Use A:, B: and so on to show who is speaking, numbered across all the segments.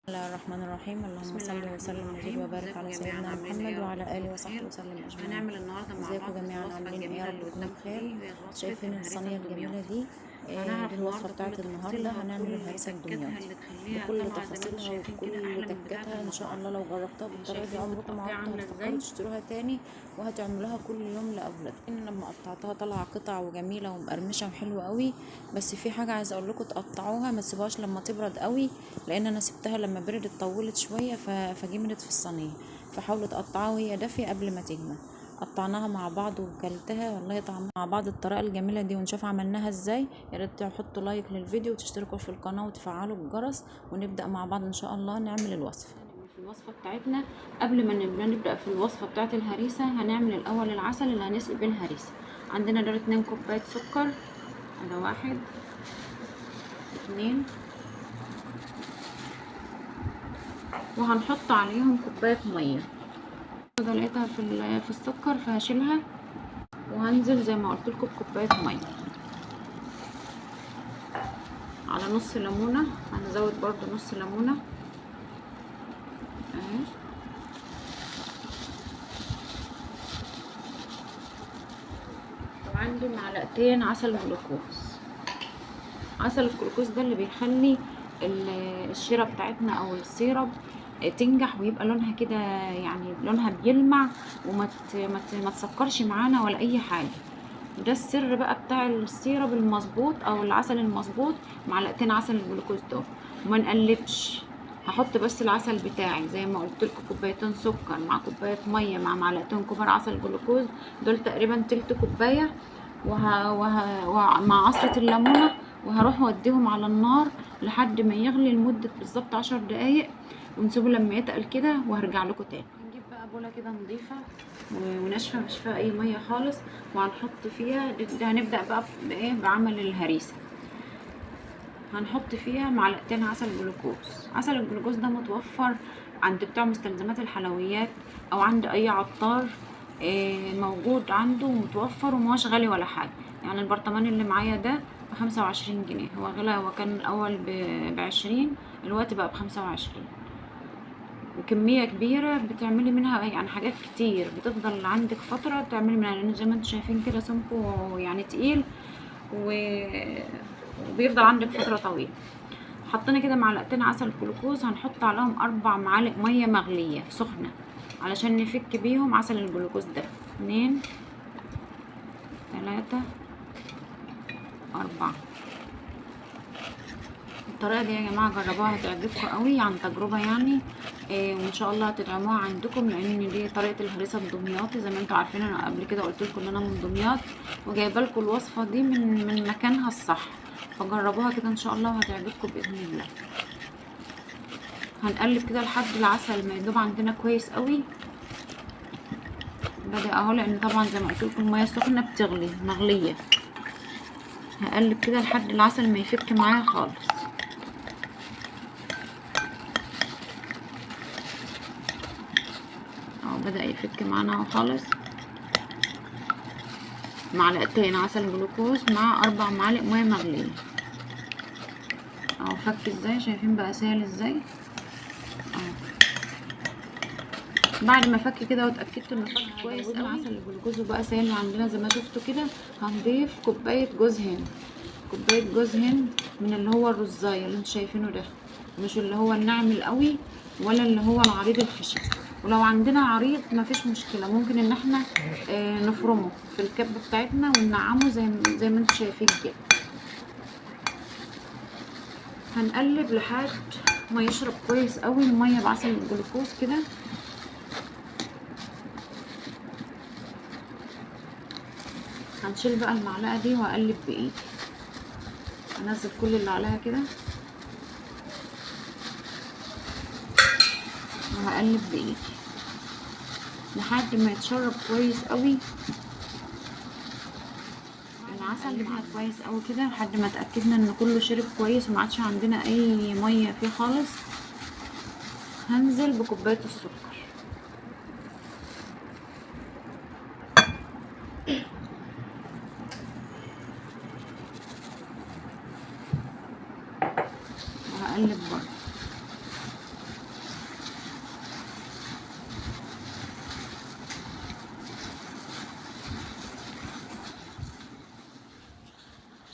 A: بسم الله الرحمن الرحيم. اللهم
B: بسم الله
A: صل
B: الرحمن
A: وسلم وزد
B: الرحيم.
A: وبارك
B: ازيكم
A: على
B: جميعا،
A: سيدنا
B: عاملين ايه؟
A: محمد
B: يا رب
A: وعلى اله
B: تكونوا
A: وصحبه
B: بخير.
A: وسلم اجمعين.
B: هنعمل النهارده مع
A: ازيكم
B: بعض
A: جميعا
B: الوصفه
A: عاملين ايه؟ يا
B: الجميله
A: رب
B: اللي
A: تكونوا
B: قدامكم
A: بخير.
B: دي، وهي وصفه
A: شايفين
B: الهريسه
A: الصينيه الجميله
B: الدمياطي.
A: دي؟ دي
B: هنعرف
A: الوصفه
B: النهارده
A: بتاعت
B: كل
A: النهارده.
B: تفاصيلها
A: هنعمل
B: وكل
A: الهريسه
B: تكاتها
A: الدمياطي
B: اللي تخليها
A: بكل
B: طالعه زي ما انتم
A: تفاصيلها
B: شايفين كده
A: وبكل
B: احلى من بتاعه
A: تكاتها. ان شاء
B: المطاعم.
A: الله لو جربتها بالطريقه دي
B: شايفين
A: عمركم ما
B: متقطعه عامله
A: هتفكروا
B: ازاي؟
A: تشتروها تاني، وهتعملوها كل يوم لاولادكم. لما قطعتها طالعه قطع وجميله ومقرمشه وحلوه قوي. بس في حاجه عايزه اقول لكم، تقطعوها ما تسيبوهاش لما تبرد قوي، لان انا سبتها لما بردت طولت شويه فجمدت في الصينيه. فحاولوا تقطعوها وهي دافيه قبل ما تجمد. قطعناها مع بعض وكلتها والله طعمها مع بعض الطريقه الجميله دي، ونشوف عملناها ازاي. يا ريت تحطوا لايك للفيديو وتشتركوا في القناه وتفعلوا الجرس، ونبدا مع بعض ان شاء الله نعمل الوصفه.
B: في الوصفه بتاعتنا قبل ما نبدا في الوصفه بتاعه الهريسه، هنعمل الاول العسل اللي هنسقي بيه الهريسه. عندنا دول 2 كوبايه سكر، ده 1 2، وهنحط عليهم كوبايه ميه. كده لقيتها في السكر فهشيلها، وهنزل زي ما قلت لكم بكوبايه ميه على نص ليمونه. هنزود برضو نص ليمونه اهي، وعندي معلقتين عسل جلوكوز. عسل الجلوكوز ده اللي بيخلي الشيره بتاعتنا او السيرب تنجح ويبقى لونها كده، يعني لونها بيلمع ما تسكرش معانا ولا اي حاجه. ده السر بقى بتاع السيرب المظبوط او العسل المظبوط. معلقتين عسل الجلوكوز دول، وما نقلبش. هحط بس العسل بتاعي زي ما قلت لكم، كوبايتين سكر مع كوبايه ميه مع معلقتين كبار عسل جلوكوز، دول تقريبا تلت كوبايه. ومع عصره الليمونه، وهروح اوديهم على النار لحد ما يغلي لمده بالظبط 10 دقايق، ونسيبه لما يتقل كده وهرجع لكم تاني. هنجيب بقى بوله كده نظيفه وناشفه مش فيها اي ميه خالص، وهنحط فيها ده. هنبدا بقى بايه؟ بعمل الهريسه. هنحط فيها معلقتين عسل جلوكوز. عسل الجلوكوز ده متوفر عند بتاع مستلزمات الحلويات او عند اي عطار، موجود عنده ومتوفر ومهوش غالي ولا حاجه. يعني البرطمان اللي معايا ده ب25 جنيه. هو غلى، هو كان الاول ب20، الوقت بقى ب25. وكميه كبيره بتعملي منها يعني حاجات كتير، بتفضل عندك فتره تعملي منها، لان زي ما انتم شايفين كده سمكه يعني تقيل وبيفضل عندك فتره طويله. حطينا كده معلقتين عسل جلوكوز، هنحط عليهم 4 معالق ميه مغليه سخنه علشان نفك بيهم عسل الجلوكوز ده. 2 3 4. الطريقه دي يا جماعه جربوها هتعجبكم قوي عن تجربه يعني. وان شاء الله هتدعموها عندكم، لان دي طريقه الهريسه الدمياطي. زي ما انتم عارفين انا قبل كده قلت لكم ان انا من دمياط، وجايبه لكم الوصفه دي من مكانها الصح. فجربوها كده ان شاء الله وهتعجبكم باذن الله. هنقلب كده لحد العسل ما يدوب عندنا كويس قوي. بدأ اهو، لان طبعا زي ما قلت لكم الميه سخنه بتغلي مغليه. هقلب كده لحد العسل ما يفك معايا خالص. اهو بدأ يفك معانا اهو خالص. معلقتين عسل جلوكوز مع 4 معالق ميه مغليه. اهو فك ازاي، شايفين بقى سائل ازاي اهو. بعد ما فك كده واتاكدت انه فك كويس قوي عسل الجلوكوز وبقى سائل عندنا زي ما شفتوا كده، هنضيف كوبايه جوز هند. كوبايه جوز هند من اللي هو الرزايه اللي انتوا شايفينه ده، مش اللي هو الناعم القوي ولا اللي هو العريض الخشن. ولو عندنا عريض مفيش مشكله، ممكن ان احنا نفرمه في الكبه بتاعتنا وننعمه زي ما انتوا شايفين كده. هنقلب لحد ما يشرب كويس قوي الميه بعسل الجلوكوز كده. هنشيل بقى المعلقه دي واقلب بايدي، انزل كل اللي عليها كده وهقلب بايدي لحد ما يتشرب كويس قوي العسل. قلبنا كويس قوي كده لحد ما اتاكدنا ان كله شرب كويس وما عادش عندنا اي ميه فيه خالص. هنزل بكوبايه السكر. وهقلب برضه.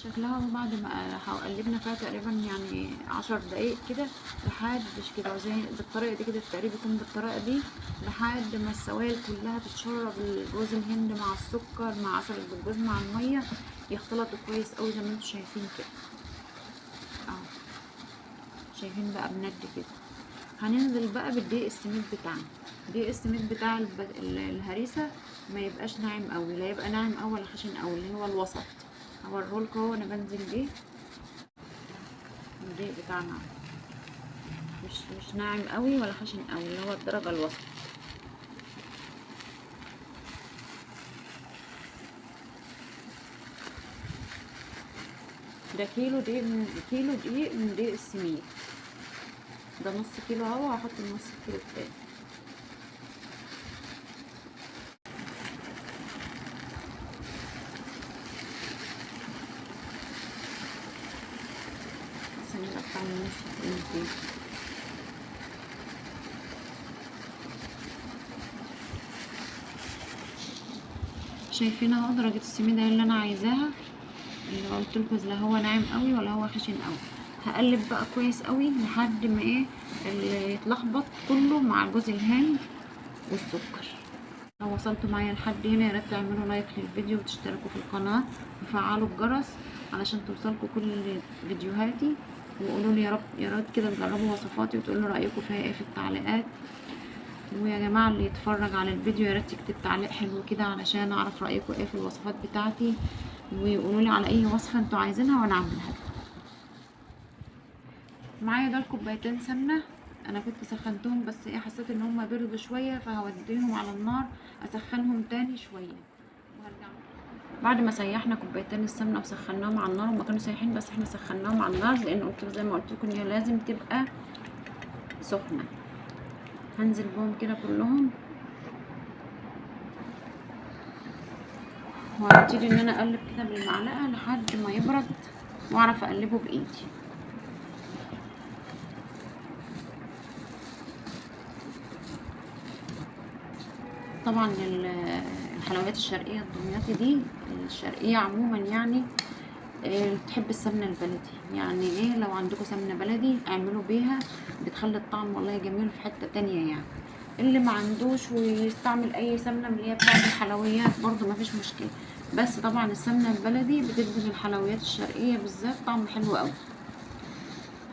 B: شكلها بعد ما قلبنا فيها تقريبا يعني 10 دقايق كده، لحد مش كده زي بالطريقه دي كده، التقريب يكون بالطريقه دي لحد ما السوائل كلها تتشرب، جوز الهند مع السكر مع عسل الجلوكوز مع الميه يختلطوا كويس قوي زي ما انتم شايفين كده اهو. شايفين بقى بند كده. هننزل بقى بالدقيق السميد بتاعنا. دقيق السميد بتاع الهريسه ما يبقاش ناعم قوي، لا يبقى ناعم قوي ولا خشن قوي، اللي هو الوسط. هوريهولكوا اهو انا بنزل بيه. الدقيق بتاعنا مش ناعم قوي ولا خشن قوي، اللي هو الدرجه الوسط. ده كيلو دقيق من دقيق السميد. ده نص كيلو اهو، هحط النص كيلو التاني. بس انا بقطع النص كيلو التاني. شايفين اهو درجة السميد اللي انا عايزاها، اللي قلت لكم لا هو ناعم قوي ولا هو خشن قوي. هقلب بقى كويس قوي لحد ما اللي يتلخبط كله مع جوز الهند والسكر. لو وصلتوا معايا لحد هنا يا ريت تعملوا لايك للفيديو وتشتركوا في القناه وفعلوا الجرس علشان توصلكوا كل فيديوهاتي، وقولوا لي يا ريت كده تجربوا وصفاتي وتقولوا رايكم فيها ايه في التعليقات. ويا جماعه اللي يتفرج على الفيديو يا ريت يكتب تعليق حلو كده علشان اعرف رايكم ايه في الوصفات بتاعتي، ويقولوا لي على اي وصفه انتوا عايزينها وانا اعملها. معايا ده كوبايتين سمنه، انا كنت سخنتهم بس حسيت ان هم بردوا شويه، فهوديهم على النار اسخنهم تاني شويه وهرجع. بعد ما سيحنا كوبايتين السمنه وسخناهم على النار، هما كانوا سايحين بس احنا سخناهم على النار لان قلت زي ما قلت لكم ان هي لازم تبقى سخنه. هنزل بهم كده كلهم وهبتدي ان انا اقلب كده بالمعلقه لحد ما يبرد واعرف اقلبه بايدي. طبعا الحلويات الشرقيه الدمياطي دي، الشرقيه عموما يعني بتحب السمنه البلدي. يعني ايه، لو عندكم سمنه بلدي اعملوا بيها، بتخلي الطعم والله جميل في حته تانية يعني. اللي ما عندوش ويستعمل اي سمنه من اللي هي بتاعت الحلويات برضو ما فيش مشكله، بس طبعا السمنه البلدي بتدي للحلويات الشرقيه بالذات طعم حلو قوي.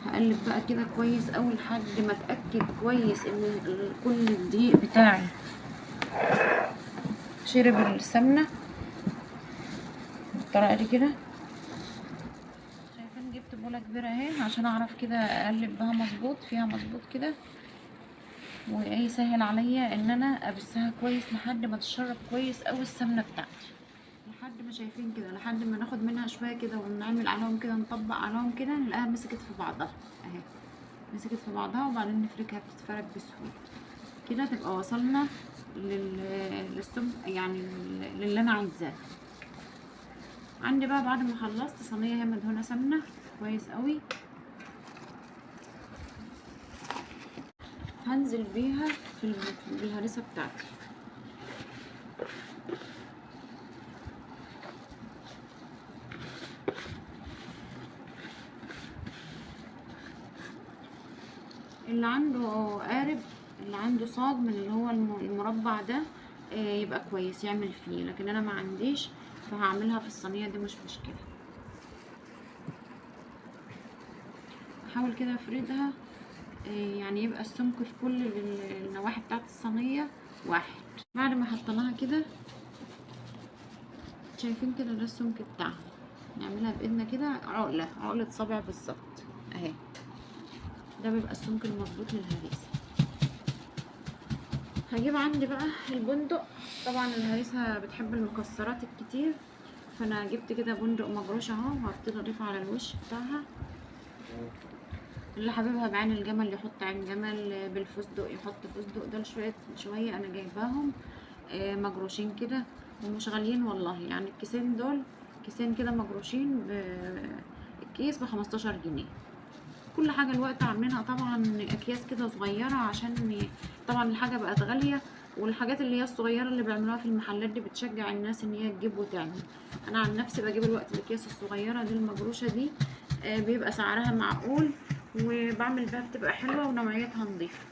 B: هقلب بقى كده كويس قوي لحد ما اتاكد كويس ان كل الدقيق بتاعي شرب السمنه بالطريقه دي كده. شايفين جبت بوله كبيره اهي عشان اعرف كده اقلب بها مظبوط فيها مظبوط كده، وايه سهل عليا ان انا ابسها كويس لحد ما تشرب كويس قوي السمنه بتاعتي، لحد ما شايفين كده، لحد ما ناخد منها شويه كده ونعمل عليهم كده نطبق عليهم كده نلاقيها مسكت في بعضها اهي، مسكت في بعضها وبعدين نفركها بتتفرك بسهوله كده. تبقى وصلنا للسم يعني للي انا عايزاه. عندي بقى بعد ما خلصت صينيه هي مدهونه سمنه كويس قوي، هنزل بيها في الهريسه بتاعتي. اللي عنده قارب، اللي عنده صاج من اللي هو المربع ده يبقى كويس يعمل فيه، لكن انا ما عنديش فهعملها في الصينيه دي مش مشكله. احاول كده افردها يعني يبقى السمك في كل النواحي بتاعت الصينيه واحد. بعد ما حطيناها كده شايفين كده ده السمك بتاعها، نعملها بايدنا كده عقله صابع بالظبط اهي، ده بيبقى السمك المظبوط للهريسه. هجيب عندي بقى البندق، طبعا الهريسه بتحب المكسرات الكتير، فانا جبت كده بندق مجروش اهو، وهبتدي اضيف على الوش بتاعها. اللي حاببها بعين الجمل يحط عين جمل، بالفستق يحط فستق. دول شويه انا جايباهم مجروشين كده ومش غاليين والله، يعني الكيسين دول كيسين كده مجروشين الكيس ب15 جنيه. كل حاجه الوقت عاملينها طبعا اكياس كده صغيره عشان طبعا الحاجه بقت غاليه والحاجات اللي هي الصغيره اللي بيعملوها في المحلات دي بتشجع الناس ان هي تجيب وتعمل. انا عن نفسي بجيب الوقت الاكياس الصغيره دي المجروشه دي، بيبقى سعرها معقول وبعمل بيها بتبقى حلوه ونوعيتها نظيفه.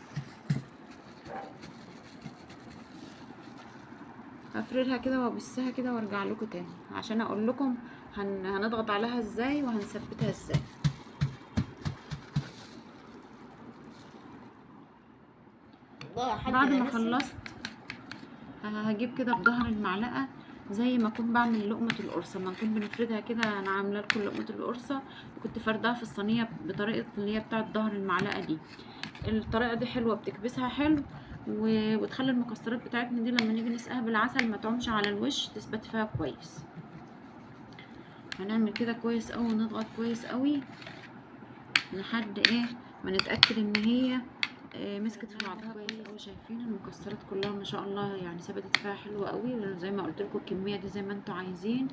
B: هفردها كده وابسها كده وارجع لكم تاني عشان اقول لكم هنضغط عليها ازاي وهنثبتها ازاي. بعد ما خلصت هجيب كده بظهر المعلقه زي ما اكون بعمل لقمه القرصه، ما نكون بنفردها كده. انا عامله لكم لقمه القرصه وكنت فردها في الصينيه بطريقه اللي هي بتاعه ظهر المعلقه دي. الطريقه دي حلوه، بتكبسها حلو وتخلي المكسرات بتاعتنا دي لما نيجي نسقيها بالعسل ما تعومش على الوش، تثبت فيها كويس. هنعمل كده كويس قوي ونضغط كويس قوي لحد ما نتاكد ان هي مسكت في بعضها كويس قوي. شايفين المكسرات كلها ما شاء الله يعني ثبتت فيها حلوه قوي. زي ما قلت لكم الكميه دي زي ما انتوا عايزين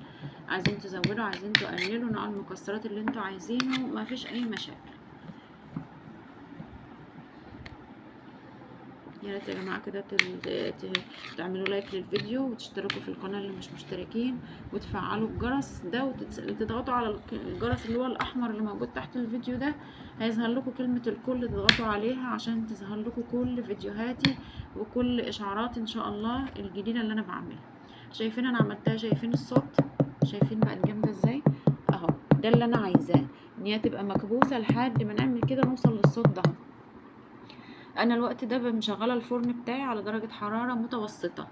B: تزودوا عايزين تقللوا نوع المكسرات اللي انتوا عايزينه، ما فيش اي مشاكل. يا ريت يا جماعه كده تعملوا لايك للفيديو وتشتركوا في القناه اللي مش مشتركين وتفعلوا الجرس ده وتضغطوا على الجرس اللي هو الاحمر اللي موجود تحت الفيديو ده. هيظهر لكم كلمه الكل، تضغطوا عليها عشان تظهر لكم كل فيديوهاتي وكل اشعاراتي ان شاء الله الجديده اللي انا بعملها. شايفين انا عملتها؟ شايفين الصوت؟ شايفين بقت جامده ازاي اهو؟ ده اللي انا عايزاه، ان هي تبقى مكبوسه لحد ما نعمل كده نوصل للصوت ده. انا الوقت ده مشغله الفرن بتاعي على درجه حراره متوسطه،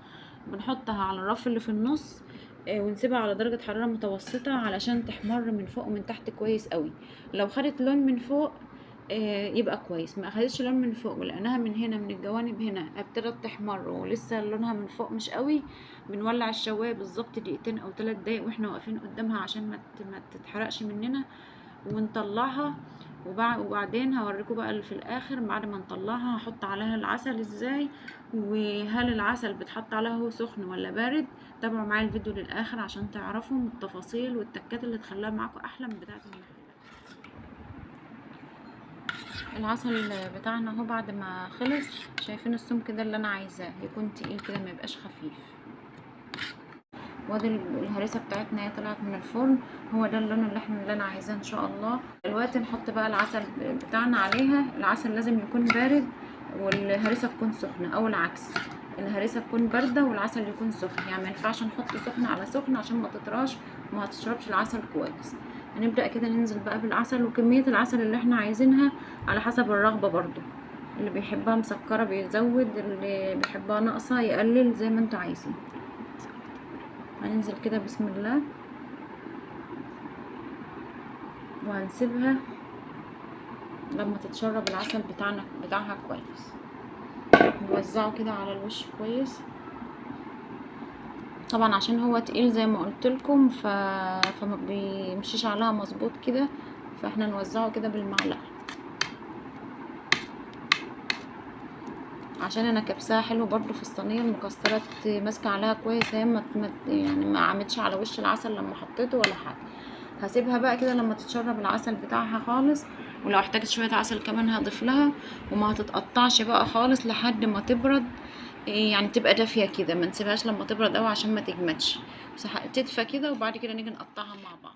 B: بنحطها على الرف اللي في النص ونسيبها على درجه حراره متوسطه علشان تحمر من فوق ومن تحت كويس قوي. لو خدت لون من فوق يبقى كويس، ما اخدتش لون من فوق ولقيناها من هنا من الجوانب هنا ابتدت تحمر ولسه لونها من فوق مش قوي، بنولع الشوايه بالظبط دقيقتين او 3 دقايق واحنا واقفين قدامها عشان ما تتحرقش مننا ونطلعها. وبعدين هوريكم بقى اللي في الاخر بعد ما نطلعها هحط عليها العسل ازاي، وهل العسل بتحط عليها هو سخن ولا بارد. تابعوا معايا الفيديو للاخر عشان تعرفوا التفاصيل والتكات اللي تخليها معاكم احلى من بتاعه المحلات. العسل بتاعنا اهو بعد ما خلص، شايفين السمك ده اللي انا عايزاه يكون تقيل كده ما يبقاش خفيف. وادي الهريسه بتاعتنا هي طلعت من الفرن، هو ده اللون اللي انا عايزاه ان شاء الله. دلوقتي نحط بقى العسل بتاعنا عليها. العسل لازم يكون بارد والهريسه تكون سخنه او العكس، الهريسه تكون بارده والعسل يكون سخن، يعني ما ينفعش نحط سخن على سخن عشان ما تطراش وما تشربش العسل كويس. هنبدا كده ننزل بقى بالعسل، وكميه العسل اللي احنا عايزينها على حسب الرغبه برضو، اللي بيحبها مسكره بيزود، اللي بيحبها ناقصه يقلل زي ما انتوا عايزين. هننزل كده بسم الله وهنسيبها لما تتشرب العسل بتاعها كويس. نوزعه كده على الوش كويس طبعا عشان هو تقيل زي ما قلت لكم فما بيمشيش عليها مظبوط كده، فاحنا نوزعه كده بالمعلقه عشان انا كبسها حلو برضو في الصينيه. المكسرات ماسكه عليها كويس، هي يعني ما عملتش على وش العسل لما حطيته ولا حاجه. هسيبها بقى كده لما تتشرب العسل بتاعها خالص، ولو احتاجت شويه عسل كمان هضيف لها، وما هتتقطعش بقى خالص لحد ما تبرد، يعني تبقى دافيه كده، ما نسيبهاش لما تبرد قوي عشان ما تجمدش، تدفى كده وبعد كده نيجي نقطعها مع بعض.